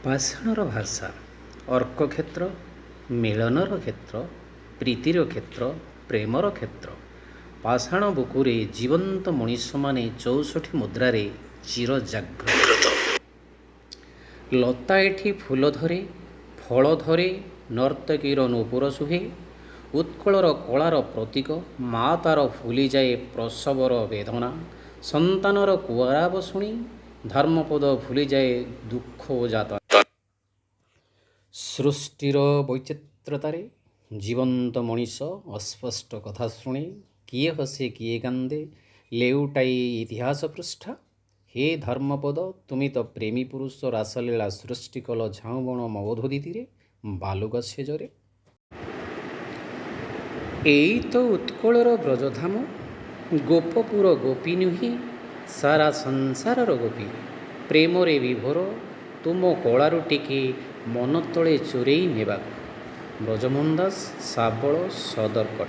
ପାଷାଣର ଭାଷା ଅର୍କକ୍ଷେତ୍ର, ମିଳନର କ୍ଷେତ୍ର, ପ୍ରୀତିର କ୍ଷେତ୍ର, ପ୍ରେମର କ୍ଷେତ୍ର। ପାଷାଣ ବୁକୁରେ ଜୀବନ୍ତ ମଣିଷମାନେ 64 ମୁଦ୍ରାରେ ଚିର ଜାଗ୍ରତ। ଲତା ଏଠି ଫୁଲ ଧରେ, ଫଳ ଧରେ, ନର୍ତ୍ତକୀର ନୂପୁର ଶୁଭେ। ଉତ୍କଳର କଳାର ପ୍ରତୀକ, ମା ତାର ଭୁଲିଯାଏ ପ୍ରସବର ବେଦନା। ସନ୍ତାନର କୁଆରାବ ଶୁଣି ଧର୍ମପଦ ଭୁଲିଯାଏ ଦୁଃଖ ଓ ଯାତନା। ସୃଷ୍ଟିର ବୈଚିତ୍ର୍ୟତାରେ ଜୀବନ୍ତ ମଣିଷ ଅସ୍ପଷ୍ଟ କଥା ଶୁଣେ। କିଏ ହସେ କିଏ କାନ୍ଦେ, ଲେଉଟାଇ ଇତିହାସ ପୃଷ୍ଠା। ହେ ଧର୍ମପଦ, ତୁମି ତ ପ୍ରେମୀ ପୁରୁଷ, ରାସଲୀଳା ସୃଷ୍ଟି କଲ ଝାଉଁବଣ ମଗଧୋଦିତିରେ, ବାଲୁକା ସେଜରେ। ଏଇ ତ ଉତ୍କଳର ବ୍ରଜଧାମ, ଗୋପପୁର ଗୋପୀ ନୁହେଁ, ସାରା ସଂସାରର ଗୋପୀ। ପ୍ରେମରେ ବିଭୋର, ତୁମ କଳାରୁ ଟିକେ ମନ ତଳେ ଚୋରେଇ ନେବାକୁ। ବ୍ରଜମୋହନ ଦାସ, ଶାବଳ, ସଦରକଟ।